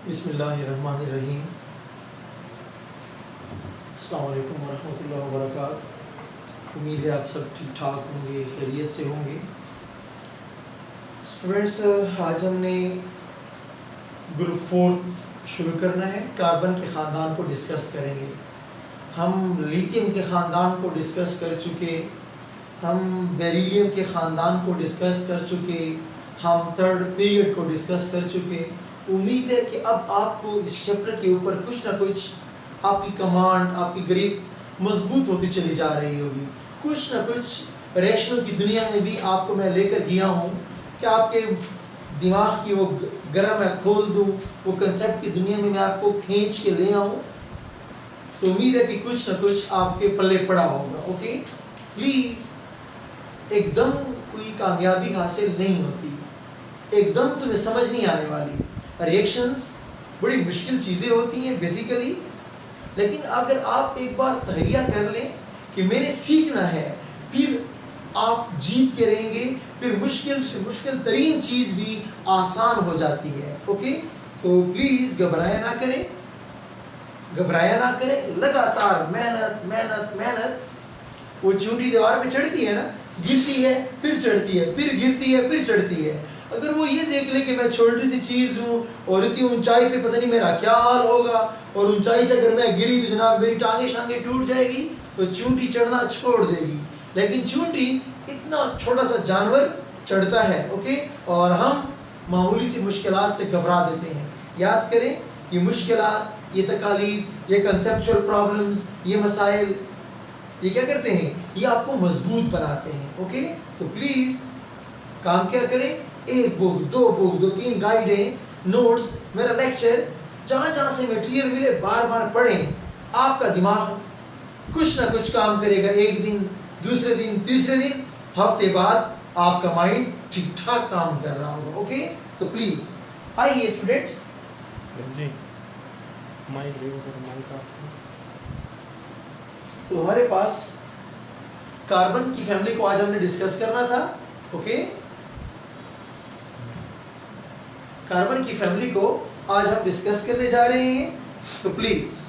بسم اللہ الرحمن الرحیم. السلام علیکم ورحمۃ اللہ وبرکاتہ. امید ہے آپ سب ٹھیک ٹھاک ہوں گے, خیریت سے ہوں گے. اسٹوڈینٹس, آج ہم نے گروپ 4 شروع کرنا ہے. کاربن کے خاندان کو ڈسکس کریں گے. ہم لیتھیم کے خاندان کو ڈسکس کر چکے, ہم بیریلیم کے خاندان کو ڈسکس کر چکے, ہم تھرڈ پیریڈ کو ڈسکس کر چکے. امید ہے کہ اب آپ کو اس چیپٹر کے اوپر کچھ نہ کچھ آپ کی کمانڈ, آپ کی گرفت مضبوط ہوتی چلی جا رہی ہوگی. کچھ نہ کچھ ریشنوں کی دنیا میں بھی آپ کو میں لے کر گیا ہوں کہ آپ کے دماغ کی وہ گرہ میں کھول دوں, وہ کنسیپٹ کی دنیا میں آپ کو کھینچ کے لے آؤں. تو امید ہے کہ کچھ نہ کچھ آپ کے پلے پڑا ہوگا. اوکے, پلیز ایک دم کوئی کامیابی حاصل نہیں ہوتی, ایک دم تمہیں سمجھ نہیں آنے والی. ریئیکشنز بڑی مشکل چیزیں ہوتی ہیں بیسیکلی, لیکن اگر آپ ایک بار تہیہ کر لیں کہ میں نے سیکھنا ہے, پھر آپ جیت کے رہیں گے. پھر مشکل سے مشکل ترین چیز بھی آسان ہو جاتی ہے. اوکے, تو پلیز گھبرایا نہ کریں, گھبرایا نہ کریں. لگاتار محنت محنت محنت. وہ چونٹی دیوار پہ چڑھتی ہے نا, گرتی ہے پھر چڑھتی ہے, پھر گرتی ہے پھر چڑھتی ہے. اگر وہ یہ دیکھ لے کہ میں چھوٹی سی چیز ہوں اور اتنی اونچائی پہ پتہ نہیں میرا کیا حال ہوگا, اور اونچائی سے اگر میں گری تو جناب میری ٹانگیں شانگیں ٹوٹ جائے گی, تو چونٹی چڑھنا چھوڑ دے گی. لیکن چونٹی اتنا چھوٹا سا جانور چڑھتا ہے. اوکے, اور ہم معمولی سی مشکلات سے گھبرا دیتے ہیں. یاد کریں, یہ مشکلات, یہ تکالیف, یہ کنسیپچول پرابلمز, یہ مسائل, یہ کیا کرتے ہیں, یہ آپ کو مضبوط بناتے ہیں. اوکے, تو پلیز کام کیا کریں, ایک بک, دو بک, 2-3 گائیڈیں, نوٹس, میرا لیکچر, جہاں جہاں سے میٹیریل ملے بار بار پڑھیں. آپ کا دماغ کچھ نہ کچھ کام کرے گا. ایک دن, دوسرے دن, تیسرے دن, ہفتے بعد آپ کا مائنڈ ٹھیک ٹھاک کام کر رہا ہوگا. اوکے, تو پلیز آئیے اسٹوڈینٹس. جی تو ہمارے پاس کاربن کی فیملی کو آج ہم نے ڈسکس کرنا تھا. اوکے, کاربن کی فیملی کو آج ہم ڈسکس کرنے جا رہے ہیں. تو please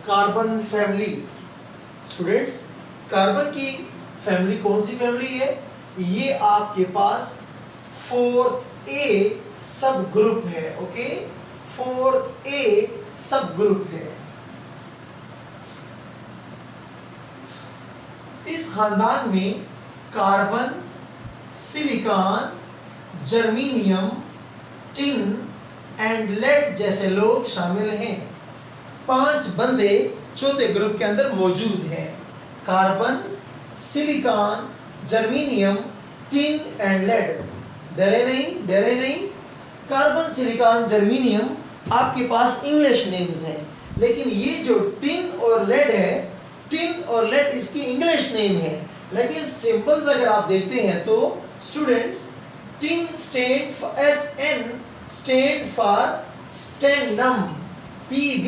carbon family. Students, carbon کی فیملی کون سی فیملی ہے؟ یہ آپ کے پاس 4A سب گروپ ہے. اوکے, 4A سب گروپ ہے. اس خاندان میں carbon, silicon, germanium, tin and lead جیسے لوگ شامل ہیں. 5 بندے چوتھے گروپ کے اندر موجود ہیں. Carbon, silicon, germanium, tin and lead. ڈرے نہیں, ڈرے نہیں. کاربن, سلیکان, جرمینیم آپ کے پاس انگلش نیمز ہیں, لیکن یہ جو ٹن اور لیڈ ہے, ٹن اور لیڈ اس کی انگلش نیم ہے. لیکن سمبلز اگر آپ دیکھتے ہیں تو students, tin stand for SN stand for stannum, PB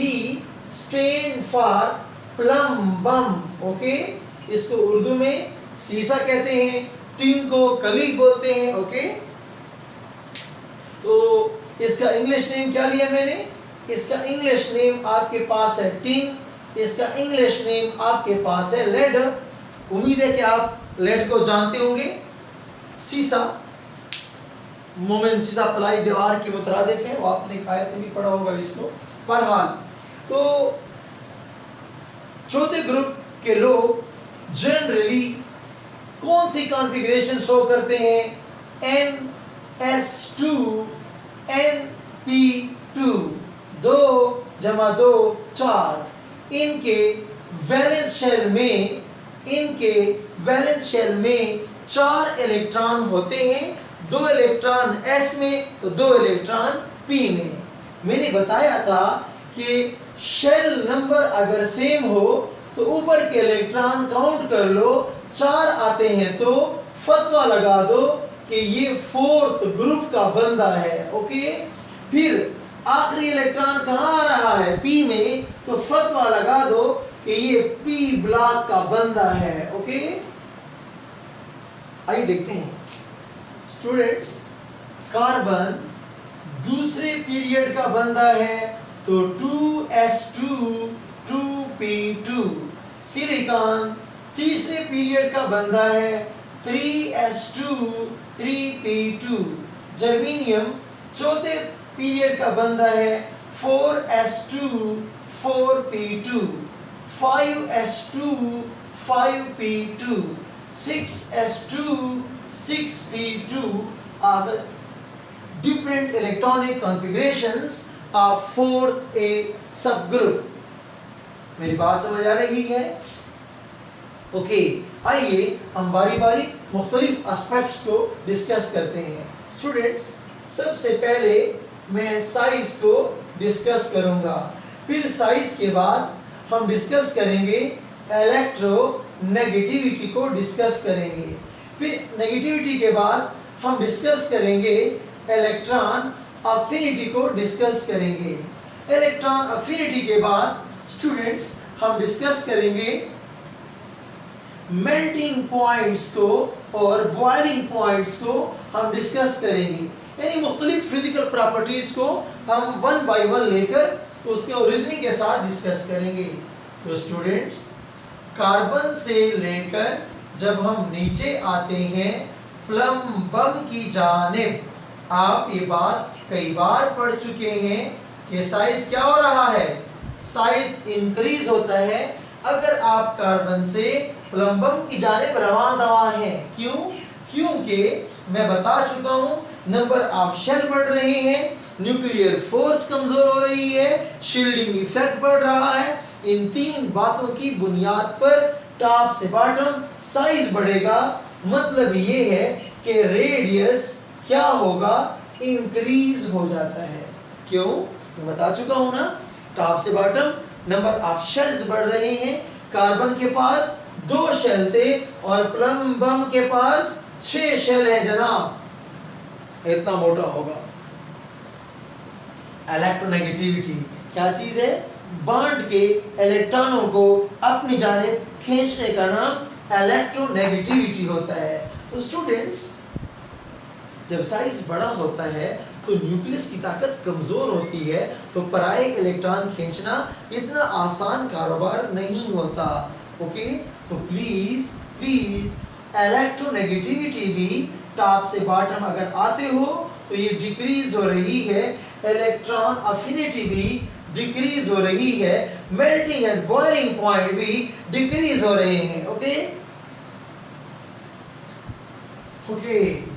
stand for plumbum بم. اوکے, اس کو اردو میں سیسا کہتے ہیں, ٹن کو کلی بولتے ہیں. اوکے, تو اس کا انگلش نیم کیا لیا میں نے؟ اس کا انگلش نیم آپ کے پاس ہے ٹن, اس کا انگلش نیم آپ کے پاس ہے لیڈ. امید ہے کہ آپ لیڈ کو جانتے ہوں گے. سیسا, مومن سیسا پلائی دیوار کی مترادف ہے, وہ آپ نے آیت میں بھی پڑھا ہوگا اس کو. بہرحال, تو چوتھے گروپ کے لوگ جنرلی کون سی کانفیگریشن شو کرتے ہیں؟ NS2 NP2, 2 جمع 2 4. ان کے ویلنس شیل میں 4 الیکٹران ہوتے ہیں, 2 الیکٹران S میں تو 2 الیکٹران P میں. میں نے بتایا تھا کہ شیل نمبر اگر سیم ہو تو اوپر کے الیکٹران کاؤنٹ کر لو, 4 آتے ہیں تو فتویٰ لگا دو کہ یہ فورتھ گروپ کا بندہ ہے. اوکے, پھر آخری الیکٹران کہاں آ رہا ہے؟ پی میں, تو فتویٰ لگا دو کہ یہ پی بلاک کا بندہ ہے. اوکے, آئیے دیکھتے ہیں اسٹوڈینٹس. کاربن دوسرے پیریڈ کا بندہ ہے تو 2s2 2p2. سلیکان تیسرے پیریڈ کا بندہ ہے 3s2 3p2. جرمینیم چوتھے پیریڈ کا بندہ ہے 4s2 4p2. 5s2 5p2. 6s2 6p2 are the different electronic configurations of fourth A subgroup. میری بات سمجھ آ رہی ہے؟ اوکے, آئیے ہم باری باری مختلف اسپیکٹس کو ڈسکس کرتے ہیں. اسٹوڈینٹس, سب سے پہلے میں سائز کو ڈسکس کروں گا, پھر سائز کے بعد ہم ڈسکس کریں گے الیکٹرو نیگیٹیوٹی کو ڈسکس کریں گے, پھر نیگیٹیوٹی کے بعد ہم ڈسکس کریں گے الیکٹران افینٹی کو ڈسکس کریں گے. الیکٹران افینٹی کے بعد اسٹوڈینٹس ہم ڈسکس کریں گے میلٹنگ پوائنٹس کو اور بوائلنگ پوائنٹس کو ہم ڈسکس کریں گے. یعنی مختلف فزیکل پراپرٹیز کو ہم ون بائی ون لے کر اس کے اوریجن کے ساتھ ڈسکس کریں گے. تو اسٹوڈینٹس, کاربن سے لے کر جب ہم نیچے آتے ہیں پلم بم کی جانب, آپ یہ بات کئی بار پڑھ چکے ہیں کہ سائز کیا ہو رہا ہے؟ سائز انکریز ہوتا ہے اگر آپ کاربن سے پلم بم کی جانب رواں دواں ہیں. کیوں؟ کیونکہ میں بتا چکا ہوں نمبر آف شیل بڑھ رہے ہیں, نیوکلیئر فورس کمزور ہو رہی ہے, شیلڈنگ ایفیکٹ بڑھ رہا ہے. ان تین باتوں کی بنیاد پر ٹاپ سے باٹم سائز بڑھے گا. مطلب یہ ہے کہ ریڈیس کیا ہوگا؟ انکریز ہو جاتا ہے. کیوں؟ میں بتا چکا ہوں نا, ٹاپ سے باٹم نمبر آف شیلز بڑھ رہے ہیں. کاربن کے پاس 2 شیل تھے اور پلم بم کے پاس 6 شیل ہیں جناب. اتنا موٹا ہوگا. الیکٹرونیگیٹیوٹی کیا چیز ہے؟ بانڈ کے الیکٹرانوں کو اپنی جانب کھینچنے کا نام الیکٹرونیگیٹیوٹی ہوتا ہے. تو اسٹوڈینٹس, جب سائز بڑا ہوتا ہے تو نیوکلیس کی طاقت کمزور ہوتی ہے, تو پرائے الیکٹران کھینچنا اتنا آسان کاروبار نہیں ہوتا. اوکے, تو پلیز الیکٹرونیگیٹیوٹی بھی ٹاپ سے باٹم اگر آتے ہو تو یہ ڈیکریز ہو رہی ہے. الیکٹران افینٹی بھی ڈیکریز ہو رہی ہے. میلٹنگ اینڈ بوائلنگ پوائنٹ بھی ڈیکریز ہو رہے ہیں. اوکے,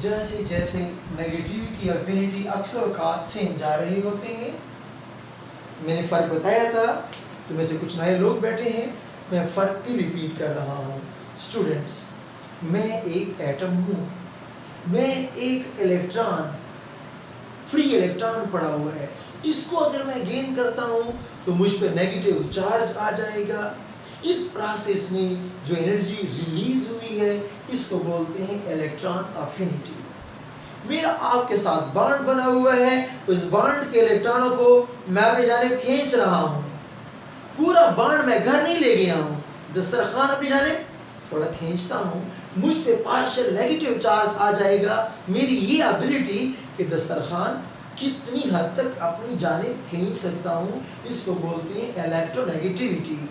جیسے جیسے نیگیٹیوٹی اور افینٹی اکثر اوقات سیم جا رہے ہوتے ہیں. میں نے فرق بتایا تھا, تو میں سے کچھ نئے لوگ بیٹھے ہیں, میں فرق بھی ریپیٹ کر رہا ہوں. اسٹوڈینٹس, میں ایک ایٹم ہوں, میں ایک الیکٹران, فری الیکٹران پڑا ہوا ہے. اس کو اگر میں گین کرتا ہوں تو مجھ پہ نیگیٹو چارج آ جائے گا. اس پروسیس میں جو انرجی ریلیز ہوئی ہے اس کو بولتے ہیں الیکٹران افینٹی. میرا آپ کے ساتھ بانڈ بنا ہوا ہے, اس بانڈ کے الیکٹرانوں کو میں اپنی جانب کھینچ رہا ہوں. پورا بانڈ میں گھر نہیں لے گیا ہوں, دسترخوان اپنی جانب تھوڑا کھینچتا ہوں, مجھ پہ پارشل نیگیٹو چارج آ جائے گا. میری یہ ابیلٹی کہ دسترخوان کتنی حد تک اپنی جانب کھینچ سکتا ہوں, اس کو بولتے ہیں الیکٹرونیگیٹیوٹی.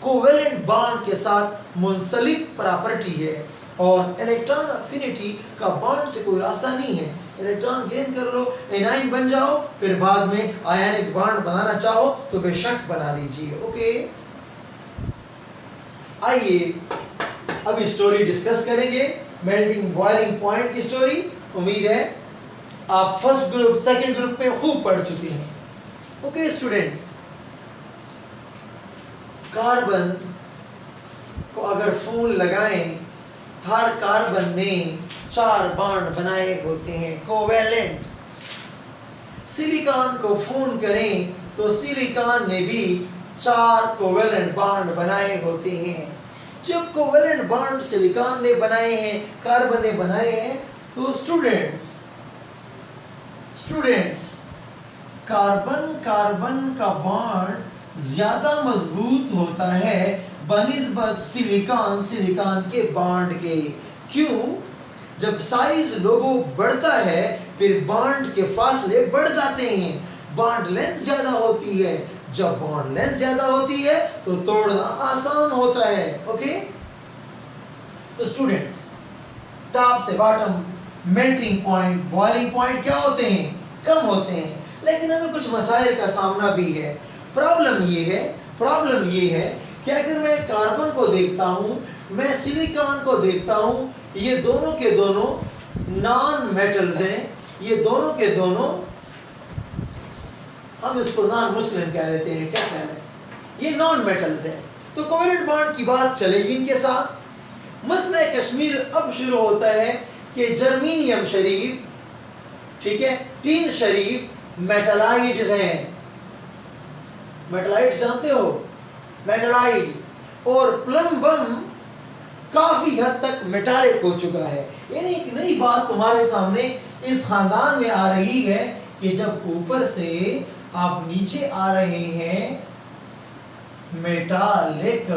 کوویلنٹ بانڈ کے ساتھ منسلک پراپرٹی ہے, اور الیکٹران افینٹی کا بانڈ سے کوئی راستہ نہیں ہے. الیکٹران گین کر لو, اینائن بن جاؤ, پھر بعد میں آیونک بانڈ بنانا چاہو تو بے شک بنا لیجیے. اوکے, آئیے اب اسٹوری ڈسکس کریں گے, میلٹنگ بوائلنگ پوائنٹ کی اسٹوری. امید ہے آپ فرسٹ گروپ سیکنڈ گروپ میں خوب پڑھ چکے ہیں. اوکے اسٹوڈینٹس, کاربن کو اگر فون لگائیں, ہر کاربن نے 4 بانڈ بنائے ہوتے ہیں کوویلنٹ. سلیکان کو فون کریں تو سلیکان نے بھی 4 کوویلنٹ بانڈ بنائے ہوتے ہیں. جب کوویلنٹ بانڈ سلیکان نے بنائے ہیں, کاربن نے بنائے ہیں, तो स्टूडेंट्स कार्बन का बॉन्ड ज्यादा मजबूत होता है बनिस्बत सिलिकॉन के बॉन्ड के। क्यों? जब साइज लोगों बढ़ता है फिर बॉन्ड के फासले बढ़ जाते हैं, बॉन्ड लेंथ ज्यादा होती है। जब बॉन्ड लेंथ ज्यादा होती है तो तोड़ना आसान होता है। ओके, तो स्टूडेंट्स टॉप से bottom melting point, boiling point क्या होते हैं? कम होते हैं। लेकिन हमें कुछ मसाइल का सामना भी है। प्रॉब्लम ये है कि अगर मैं कार्बन को देखता हूं, मैं सिलिकॉन को देखता हूं, ये दोनों के दोनों नॉन मेटल्स हैं। ये दोनों के दोनों, हम इसको नॉन मुस्लिम कह लेते हैं, क्या कहना है, ये नॉन मेटल्स हैं। तो कोवेलेंट बॉन्ड की बात चलेगी इनके साथ। मसला कश्मीर अब शुरू होता है कि जर्मेनियम शरीफ, ठीक है, टिन शरीफ मेटलाइड्स हैं। मेटलाइड्स जानते हो? मेटलाइड्स। और प्लम बम काफी हद तक मेटालिक हो चुका है। यानी एक नई बात तुम्हारे सामने इस खानदान में आ रही है कि जब ऊपर से आप नीचे आ रहे हैं, मेटालिक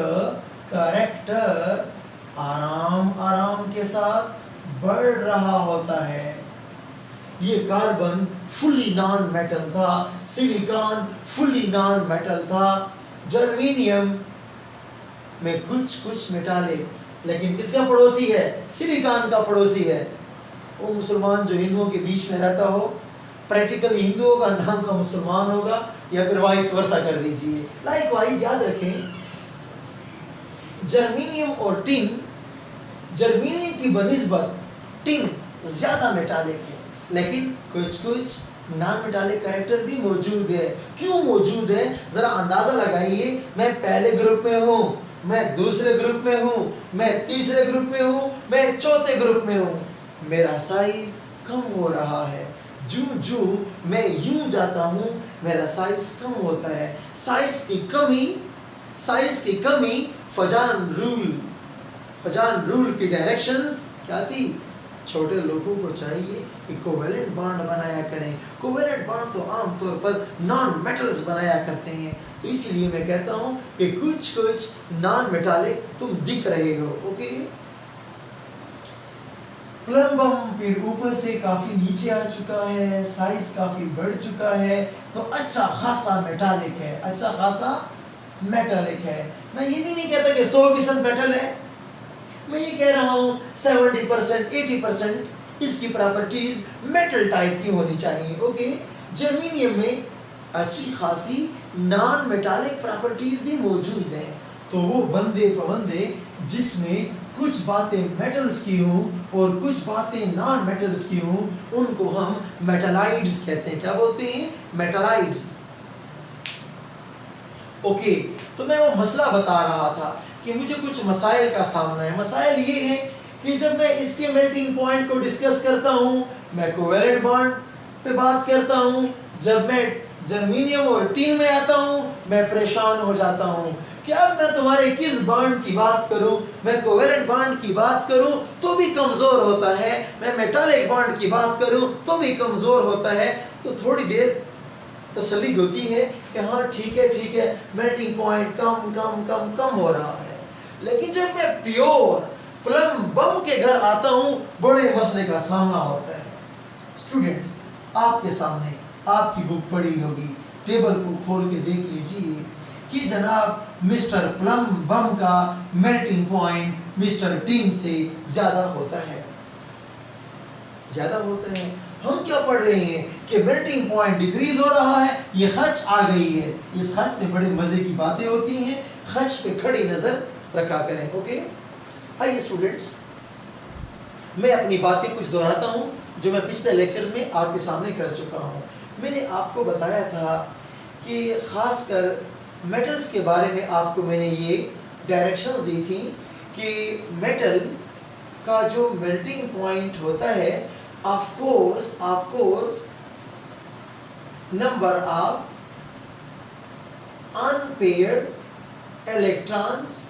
कैरेक्टर आराम के साथ बढ़ रहा होता है। ये कार्बन फुली नॉन मेटल था, सिलिकॉन फुली नॉन मेटल था, जर्मेनियम में कुछ मेटालिक, लेकिन किसका पड़ोसी है? सिलिकॉन का पड़ोसी है। वो मुसलमान जो हिंदुओं के बीच में रहता हो, प्रैक्टिकली हिंदुओं का नाम का मुसलमान होगा, या फिर वाइस वर्सा कर दीजिए। लाइक वाइज याद रखें, जर्मेनियम और टिन, जर्मेनियम की बनिस्बत टिन ज्यादा मेटालिक है, लेकिन कुछ नॉन मेटालिक कैरेक्टर भी मौजूद है। क्यों मौजूद है? जरा अंदाजा लगाइए। मैं पहले ग्रुप में हूं, मैं दूसरे ग्रुप में हूं, मैं तीसरे ग्रुप में हूं, मैं चौथे ग्रुप में हूं। मेरा साइज कम हो रहा है। जो मैं यूं जाता हूं, मेरा साइज कम होता है। साइज की कमी फजान रूल की डायरेक्शंस क्या थी? छोटे लोगों को चाहिए कि कोवेलेंट बॉन्ड बनाया करें। कोवेलेंट बॉन्ड तो आमतौर पर नॉन मेटल्स बनाया करते हैं। तो इसलिए मैं कहता हूं कि कुछ नॉन मेटालिक तुम दिख रहे हो। ओके, प्लम बम फिर ऊपर से काफी नीचे आ चुका है, साइज काफी बढ़ चुका है, तो अच्छा खासा मेटालिक है। मैं ये भी नहीं कहता कि 100% मेटल है, मैं ये कह रहा हूँ 70%, 80% इसकी प्रॉपर्टीज मेटल टाइप की होनी चाहिए। ओके, जर्मेनियम में अच्छी खासी नॉन मेटालिक प्रॉपर्टीज भी मौजूद हैं। तो वो बंदे जिसमें कुछ बातें मेटल्स की हों और कुछ बातें नॉन मेटल्स की हों, उनको हम मेटलाइड्स कहते हैं। क्या बोलते हैं? मेटलाइड्स। ओके, तो मैं वो मसला बता रहा था कि मुझे कुछ मसाइल का सामना है। मसाइल ये है कि जब मैं इसके मेल्टिंग पॉइंट को डिस्कस करता हूँ, मैं कोवेलेंट बॉन्ड पे बात करता हूँ। जब मैं जर्मेनियम और टिन में आता हूँ, मैं परेशान हो जाता हूँ कि अब मैं तुम्हारे किस बॉन्ड की बात करूं। मैं कोवेलेंट बॉन्ड की बात करूं तो भी कमजोर होता है, मैं मेटालिक बॉन्ड की बात करूं तो भी कमजोर होता है। तो थोड़ी देर तसल्ली होती है कि हाँ ठीक है, मेल्टिंग पॉइंट कम हो रहा है। लेकिन जब मैं प्योर प्लम बम के घर आता हूं, बड़े मसले का सामना होता है। स्टूडेंट्स, आपके सामने आपकी बुक पड़ी होगी, टेबल को खोल के देख लीजिए कि जनाब मिस्टर प्लम बम का मेल्टिंग पॉइंट मिस्टर टिन से ज्यादा होता है। हम क्या पढ़ रहे हैं कि मेल्टिंग पॉइंट डिक्रीज हो रहा है, ये खच आ गई है। इस खच में बड़े मजे की बातें होती हैं, खच पे खड़ी नजर रखा करें। ओके, आइए स्टूडेंट्स, मैं अपनी बातें कुछ दोहराता हूं जो मैं पिछले लेक्चर्स में आपके सामने कर चुका हूं। मैंने आपको बताया था कि खासकर मेटल्स के बारे में आपको मैंने ये डायरेक्शंस दी थी कि मेटल का जो मेल्टिंग पॉइंट होता है, of course number of unpaired electrons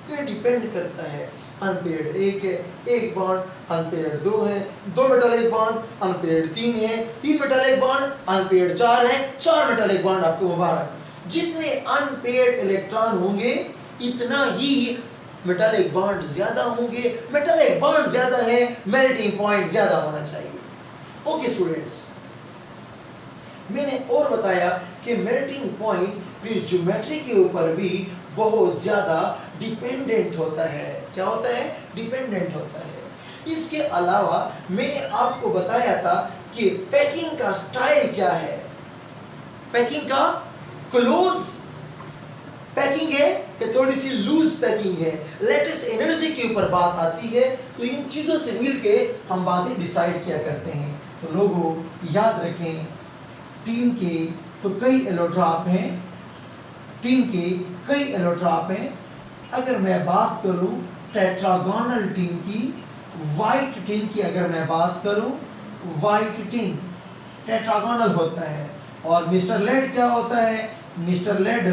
पे डिपेंड करता है। अनपेयर्ड 1 है, एक बॉन्ड अनपेयर्ड 2 है, 2 मेटालिक बॉन्ड अनपेयर्ड 3 है, 3 मेटालिक बॉन्ड अनपेयर्ड 4 है, 4 मेटालिक बॉन्ड आपको मुबारक। जितने अनपेयर्ड इलेक्ट्रॉन होंगे इतना ही मेटालिक बॉन्ड ज्यादा होंगे, मेटालिक बॉन्ड ज्यादा है, मेल्टिंग पॉइंट ज्यादा होना चाहिए। ओके स्टूडेंट्स, मैंने और बताया कि मेल्टिंग पॉइंट भी ज्योमेट्री के ऊपर भी बहुत ज्यादा डिपेंडेंट होता है। क्या होता है? डिपेंडेंट होता है। इसके अलावा मैंने आपको बताया था कि पैकिंग का स्टाइल क्या है। पैकिंग का क्लोज पैकिंग है कि थोड़ी सी लूज पैकिंग है, लेटेस्ट एनर्जी के ऊपर बात आती है, तो इन चीजों से मिलके हम बातें डिसाइड किया करते हैं। तो लोगों याद रखें, टीम के तो कई एलोट्रॉप हैं, टीम के कई एलोट्रॉप हैं। अगर मैं बात करूं टेट्रागोनल टीम की, वाइट टीम की अगर मैं बात करूं, वाइट टीम टेट्रागोनल होता है। और मिस्टर लेड क्या होता है? मिस्टर लेड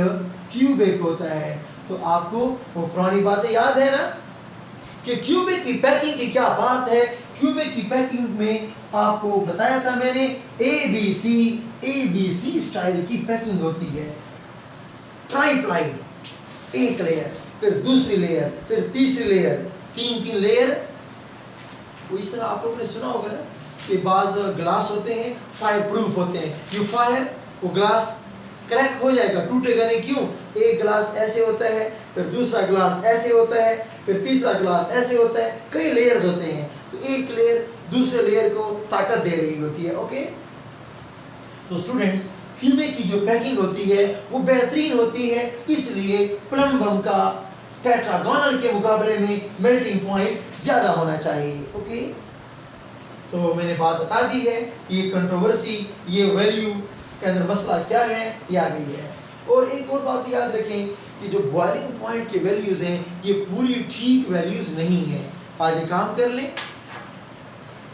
क्यूबिक होता है। तो आपको वो पुरानी बातें याद है ना कि क्यूबिक की पैकिंग की क्या बात है। क्यूबिक की पैकिंग में आपको बताया था मैंने, एबीसी स्टाइल की पैकिंग होती है। ट्राइप्लाइन, एक लेयर, फिर दूसरी लेयर, फिर तीसरी लेयर, 3 लेयर। वो इस तरह आप लोगों ने सुना होगा ना कि बाज ग्लास होते हैं फायर प्रूफ होते हैं। यू फायर, वो ग्लास क्रैक हो जाएगा, टूटेगा नहीं। क्यों? एक ग्लास ऐसे होता है, फिर दूसरा ग्लास ऐसे होता है, फिर तीसरा ग्लास ऐसे होता है, कई लेयर्स होते हैं। तो एक लेयर दूसरे लेयर को ताकत दे रही होती है। ओके, तो स्टूडेंट्स, क्यूबिक की जो पैकिंग होती है वो बेहतरीन होती है, इसलिए प्लम बम का टेट्रागोनल के मुकाबले में मेल्टिंग पॉइंट ज्यादा होना चाहिए। ओके, तो मैंने बात बता दी है कि ये कंट्रोवर्सी, ये वैल्यू के अंदर मसला क्या है, ये आ गई है। और एक और बात याद रखें कि जो बॉइलिंग पॉइंट के वैल्यूज हैं ये पूरी ठीक वैल्यूज नहीं है। आज एक काम कर लें,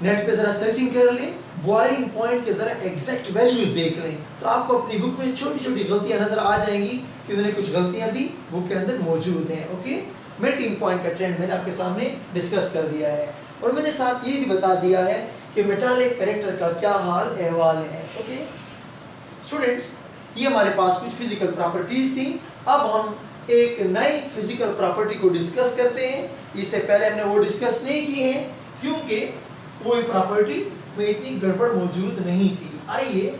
नेट पे जरा सर्चिंग कर लें, बॉइलिंग पॉइंट के जरा एग्जैक्ट वैल्यूज देख लें, तो आपको अपनी बुक में छोटी छोटी गलतियां नजर आ जाएंगी कि उन्हें कुछ गलतियां भी बुक के अंदर मौजूद हैं। ओके, मेल्टिंग पॉइंट का ट्रेंड मैंने आपके सामने डिस्कस कर दिया है, और मैंने साथ ये भी बता दिया है कि मेटालिक कैरेक्टर का क्या हाल अहवाल है। ओके स्टूडेंट्स, ये हमारे पास कुछ फिजिकल प्रॉपर्टीज थी। अब हम एक नई फिजिकल प्रॉपर्टी को डिस्कस करते हैं। इससे पहले हमने वो डिस्कस नहीं की है क्योंकि कोई प्रॉपर्टी में इतनी गड़बड़ मौजूद नहीं थी। आइए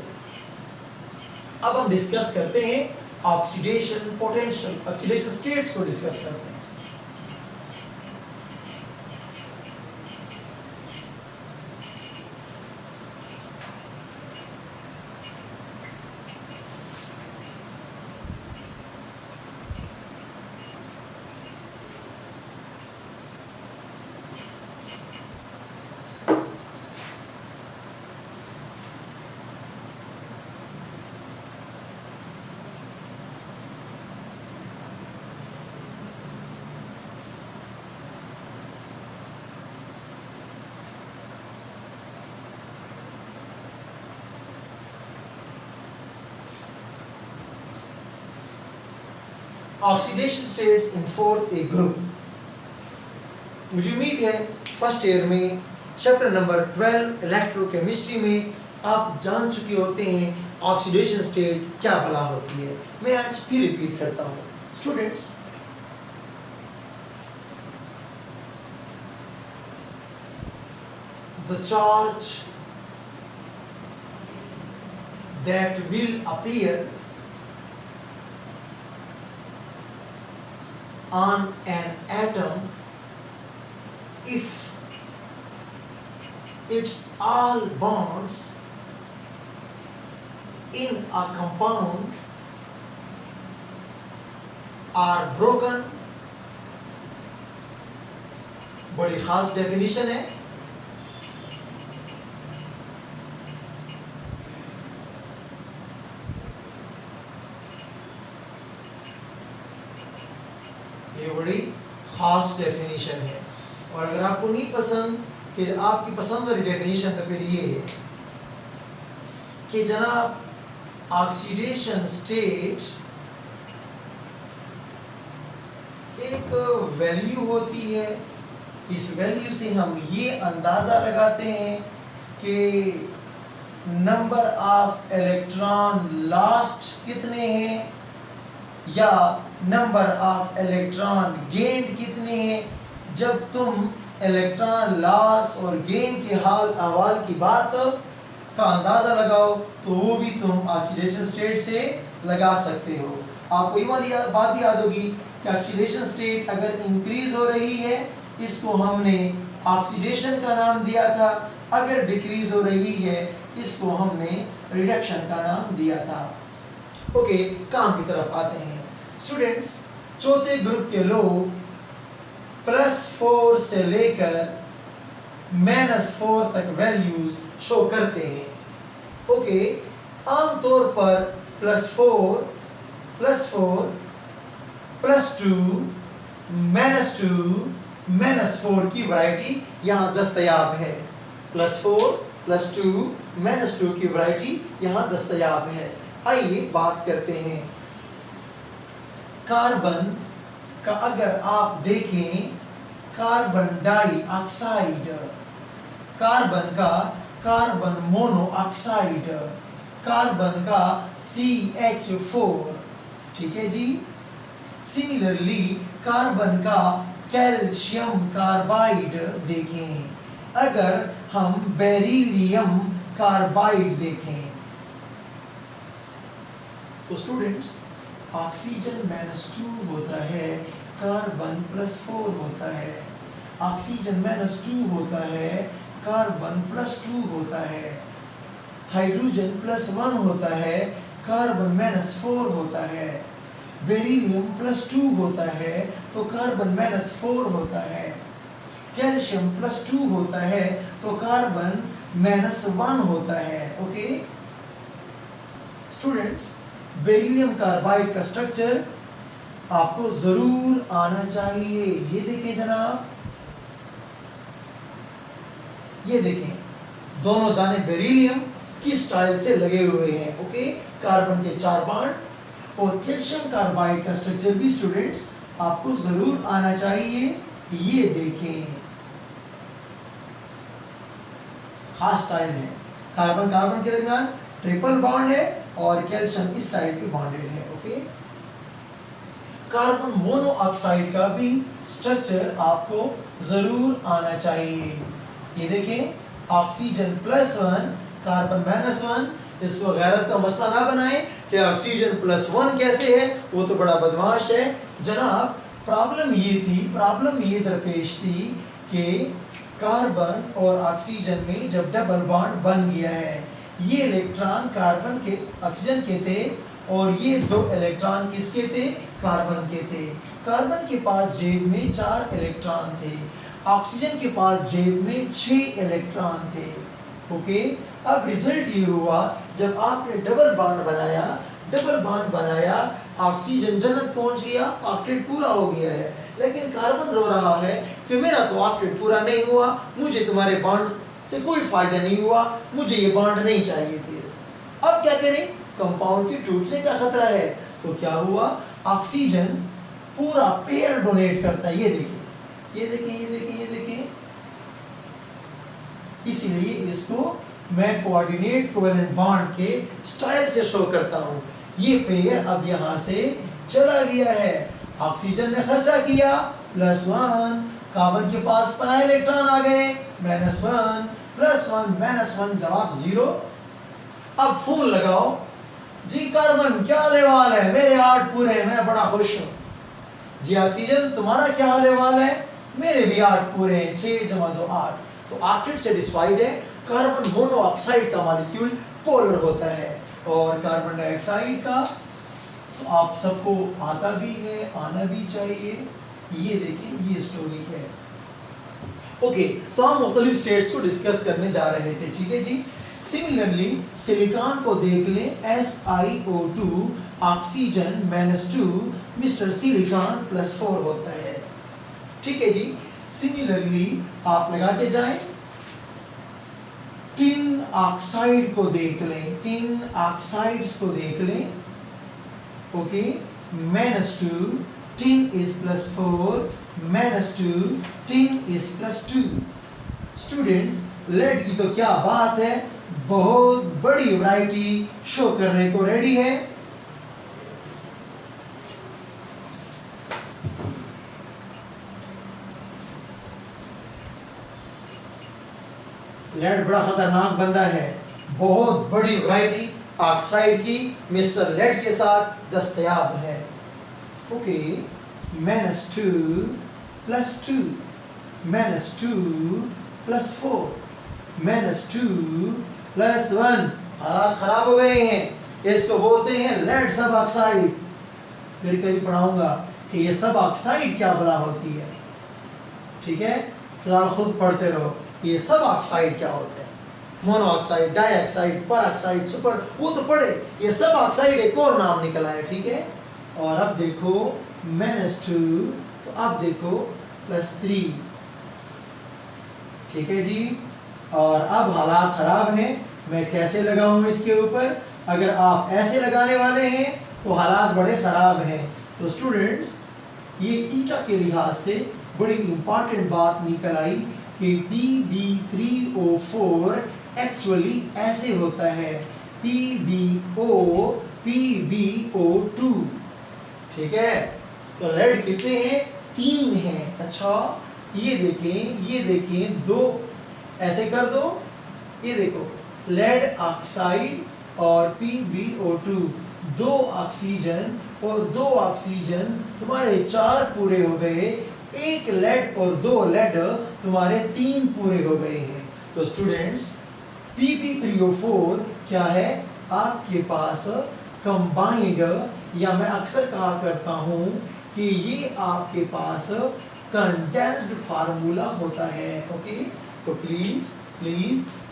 अब हम डिस्कस करते हैं ऑक्सीडेशन पोटेंशियल, ऑक्सीडेशन स्टेट्स को डिस्कस करते हैं। Oxidation states in fourth A group. मुझे उम्मीद है फर्स्ट ईयर में चैप्टर नंबर 12 इलेक्ट्रोकेमिस्ट्री में आप जान चुके होते हैं ऑक्सीडेशन स्टेट क्या भला होती है। मैं आज फिर रिपीट करता हूँ students. The charge that will appear on an atom if its all bonds in a compound are broken। बड़ी खास डेफिनेशन है। ये बड़ी खास डेफिनेशन है, और अगर आपको नहीं पसंद, फिर आपकी पसंद वाली डेफिनेशन तो फिर ये है कि जनाब ऑक्सीडेशन स्टेट एक वैल्यू होती है इस वैल्यू से हम ये अंदाजा लगाते हैं कि नंबर ऑफ इलेक्ट्रॉन लॉस्ट कितने हैं या नंबर ऑफ इलेक्ट्रॉन गेन्ड कितने हैं। जब तुम इलेक्ट्रॉन लॉस और गेन के हाल अहवाल की बात का अंदाजा लगाओ तो वो भी तुम ऑक्सीडेशन स्टेट से लगा सकते हो। आपको ये बात याद होगी कि ऑक्सीडेशन स्टेट अगर इंक्रीज हो रही है इसको हमने ऑक्सीडेशन का नाम दिया था, अगर डिक्रीज हो रही है इसको हमने रिडक्शन का नाम दिया था। ओके, काम की तरफ आते हैं स्टूडेंट्स। चौथे ग्रुप के लोग +4 से लेकर -4 तक वैल्यूज शो करते हैं। ओके, आमतौर पर +4, +4, +2, -2, -4 की वैरायटी यहाँ दस्तयाब है। +4, +2, -2 की वैरायटी यहाँ दस्तयाब है। आइए बात करते हैं कार्बन का। अगर आप देखें कार्बन डाइऑक्साइड, कार्बन का कार्बन मोनोऑक्साइड, कार्बन का CH4, ठीक है जी। सिमिलरली कार्बन का कैल्शियम कार्बाइड देखें, अगर हम बेरिलियम कार्बाइड देखें तो स्टूडेंट्स ऑक्सीजन -2 होता है, कार्बन +4 होता है। ऑक्सीजन -2 होता है, कार्बन +2 होता है। हाइड्रोजन +1 होता है, कार्बन -4 होता है। बेरिलियम +2 होता है तो कार्बन -4 होता है। कैल्शियम +2 होता है तो कार्बन -1 होता है। ओके स्टूडेंट्स, बेरिलियम कार्बाइड का स्ट्रक्चर आपको जरूर आना चाहिए। ये देखें जनाब, ये देखें दोनों जाने बेरिलियम किस स्टाइल से लगे हुए हैं। ओके, कार्बन के 4 बॉन्ड और कैल्शियम कार्बाइड का स्ट्रक्चर भी स्टूडेंट्स आपको जरूर आना चाहिए। ये देखें खास स्टाइल है, कार्बन कार्बन के दरमियान ट्रिपल बॉन्ड है और कैल्शियम इस साइड पे बॉन्डेड है। ओके, कार्बन मोनोऑक्साइड का भी स्ट्रक्चर आपको जरूर आना चाहिए। ये देखें ऑक्सीजन +1 कार्बन -1। इसको गैरत का मसला ना बनाएं कि ऑक्सीजन +1 कैसे है, वो तो बड़ा बदमाश है जनाब। प्रॉब्लम ये दरपेश थी कि कार्बन और ऑक्सीजन में जब डबल बॉन्ड बन गया है, ये इलेक्ट्रॉन कार्बन के ऑक्सीजन के थे और ये 2 इलेक्ट्रॉन किसके थे, कार्बन के थे। कार्बन के पास जेब में 4 इलेक्ट्रॉन थे, ऑक्सीजन के पास जेब में 6 इलेक्ट्रॉन थे। ओके, अब रिजल्ट ये हुआ जब आपने डबल बॉन्ड बनाया, ऑक्सीजन जन्नत पहुंच गया, ऑक्टेट पूरा हो गया है। लेकिन कार्बन रो रहा है कि मेरा तो ऑक्टेट पूरा नहीं हुआ, मुझे तुम्हारे बॉन्ड से कोई फायदा नहीं हुआ, मुझे ये बॉन्ड नहीं चाहिए थे। अब क्या करें, कंपाउंड के टूटने का खतरा है। तो क्या हुआ, ऑक्सीजन पूरा पेयर डोनेट करता है। ये देखें, इसीलिए इसको मैं कोऑर्डिनेट कोवेलेंट बॉन्ड के स्टाइल से शो करता हूं। ये पेयर अब यहां से चला गया है, ऑक्सीजन ने खर्चा किया +1, कार्बन के पास पराया इलेक्ट्रॉन आ गए -1, +1 जवाब 0। अब फोन लगाओ जी, कार्बन क्या हाल है, मेरे 8 पूरे हैं, मैं बड़ा खुश हूं। जी ऑक्सीजन तुम्हारा क्या हाल है, मेरे भी 8 पूरे हैं, 6 + 2 8। तो ऑक्टेट सेटिस्फाइड है। कार्बन मोनोऑक्साइड का मॉलिक्यूल पोलर होता है और कार्बन डाइऑक्साइड का तो आप सबको आता भी है, आना भी चाहिए। ये देखिए, ये स्टोरी है। ओके, तो हम मुख्तलिफ स्टेट्स को डिस्कस करने जा रहे थे, ठीक है जी। सिमिलरली सिलिकॉन को देख लें, SiO2 ऑक्सीजन -2, मिस्टर सिलिकॉन +4 होता है, ठीक है जी। सिमिलरली आप लगा के जाएं, टिन ऑक्साइड को देख लें, टिन ऑक्साइड्स को देख लें। Okay, -2, tin is +4, -2, 10 is +2. Students, lead की तो क्या बात है, बहुत बड़ी वैरायटी शो करने को रेडी है। लेड बड़ा खतरनाक बंदा है, बहुत बड़ी वैरायटी ऑक्साइड की मिस्टर लेड के साथ दस्तयाब है। ओके, -2 + 2, -2 + 4, -2 + 1। हालात खराब हो गए हैं। इसको बोलते हैं लेड सब ऑक्साइड। फिर कभी पढ़ाऊंगा कि ये सब ऑक्साइड क्या बला होती है, ठीक है। फिलहाल खुद पढ़ते रहो ये सब ऑक्साइड क्या होते हैं। मोनोऑक्साइड, डाइऑक्साइड, परऑक्साइड, सुपर, वो तो पढ़े। ये सब ऑक्साइड एक और नाम निकला है, ठीक है। और अब देखो -2, तो अब देखो +3, ठीक है जी। और अब हालात खराब हैं, मैं कैसे लगाऊं इसके ऊपर। अगर आप ऐसे लगाने वाले हैं तो हालात बड़े खराब हैं। तो स्टूडेंट्स, ये ईटा के लिहाज से बड़ी इंपॉर्टेंट बात निकल आई कि PbO3 एक्चुअली ऐसे होता है, PbO PbO2, ठीक है। तो लेड कितने हैं, 3 हैं। अच्छा, ये देखें 2, ऐसे कर दो, ये देखो लेड ऑक्साइड और PbO2, 2 ऑक्सीजन और 2 ऑक्सीजन, तुम्हारे 4 पूरे हो गए। 1 लेड और 2 लेड, तुम्हारे 3 पूरे हो गए हैं। तो स्टूडेंट्स, Pb3O4 क्या है, आपके पास कंबाइंड, या मैं अक्सर कहा करता हूं कि ये आपके पास कंडेंस्ड फार्मूला होता है। ओके, तो प्लीज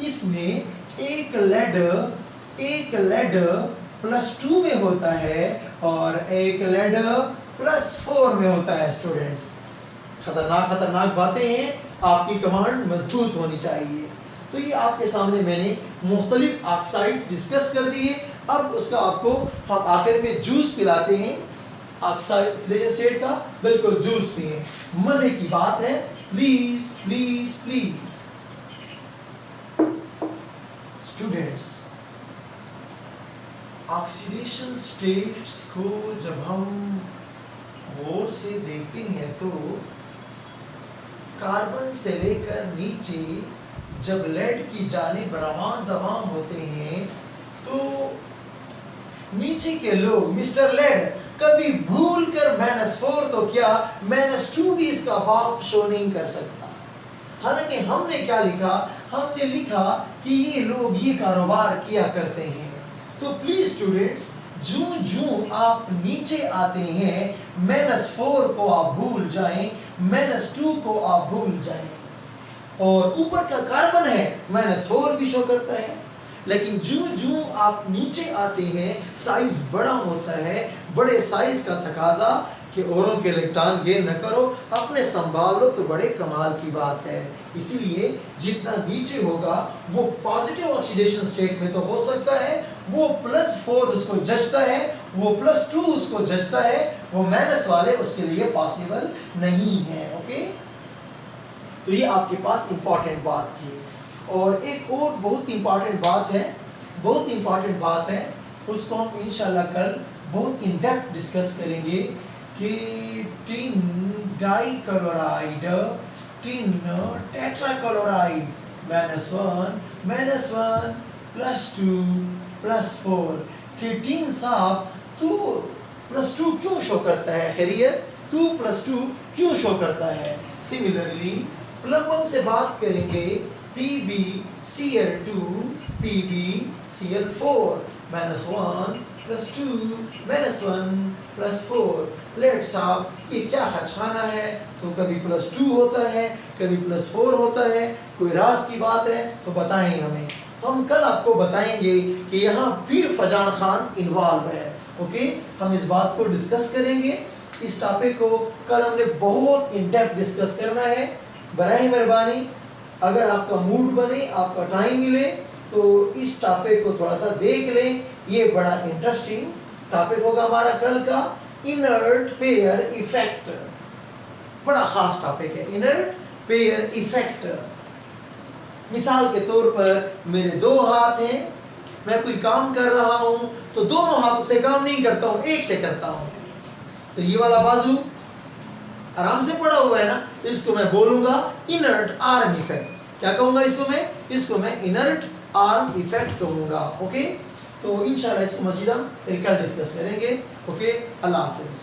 इसमें एक लेड +2 में होता है और एक लेड +4 में होता है। स्टूडेंट्स, खतरनाक बातें हैं, आपकी कमांड मजबूत होनी चाहिए। तो ये आपके सामने मैंने मुख्तलिफ ऑक्साइड्स डिस्कस कर दिए। अब उसका आपको हम आखिर में जूस पिलाते हैं, ऑक्साइड स्टेट का बिल्कुल जूस पिए, मजे की बात है। प्लीज स्टूडेंट्स, ऑक्सीडेशन स्टेट्स को जब हम गौर से देखते हैं तो कार्बन से लेकर नीचे जब लेड की जानिब रवां दवां होते हैं तो नीचे के लोग मिस्टर लेड कभी भूल कर -4 तो क्या -2 भी इसका बाप शो नहीं कर सकता। हालांकि हमने क्या लिखा, हमने लिखा कि ये लोग ये कारोबार किया करते हैं। तो प्लीज स्टूडेंट्स, जूं आप नीचे आते हैं -4 को आप भूल जाएं, -2 को आप भूल जाएं। और ऊपर का कार्बन है -4 भी शो करता है, लेकिन जूं आप नीचे आते हैं साइज बड़ा होता है। बड़े साइज का तकाजा कि औरों के इलेक्ट्रॉन गेन न करो, अपने संभाल लो तो बड़े कमाल की बात है। इसीलिए जितना नीचे होगा वो पॉजिटिव ऑक्सीडेशन स्टेट में तो हो सकता है, वो +4 उसको जचता है, वो +2 उसको जचता है, वो माइनस वाले उसके लिए पॉसिबल नहीं है। ओके, तो ये आपके पास इंपॉर्टेंट बात थी। और एक और बहुत इंपॉर्टेंट बात है, उसको हम इंशाल्लाह कल बहुत इन डेप्थ डिस्कस करेंगे कि टिन डाइक्लोराइड, टिन टेट्राक्लोराइड -1 +2 +4 कि टिन साहब तू +2 क्यों शो करता है, खैरियत तू +2 क्यों शो करता है। सिमिलरली प्लम्बम से बात करेंगे, PbCl2 PbCl4 -1 +2 -1 +4। लेट साहब ये क्या हचखाना है, तो कभी +2 होता है, कभी +4 होता है, कोई राज की बात है तो बताएं हमें। हम कल आपको बताएंगे कि यहाँ पीर फजान खान इन्वॉल्व है। ओके, हम इस बात को डिस्कस करेंगे। इस टॉपिक को कल हमने बहुत इन डेप्थ डिस्कस करना है। बराए मेहरबानी अगर आपका मूड बने, आपका टाइम मिले तो इस टॉपिक को थोड़ा सा देख लें। ये बड़ा इंटरेस्टिंग टॉपिक होगा हमारा कल का, इनर्ट पेयर इफेक्ट। بڑا خاص ٹاپک ہے انرٹ پیئر ایفیکٹ. مثال کے طور پر میرے دو ہاتھ ہیں, میں کوئی کام کر رہا ہوں تو دونوں ہاتھوں سے کام نہیں کرتا ہوں, ایک سے کرتا ہوں. تو یہ والا بازو آرام سے پڑا ہوا ہے نا, اس کو میں بولوں گا انرٹ آرم ایفیکٹ. کیا کہوں گا اس کو میں انرٹ آرم ایفیکٹ کہوں گا. اوکے, تو انشاءاللہ اس کو مزید ہم کل ڈسکس کریں گے. اوکے, اللہ حافظ.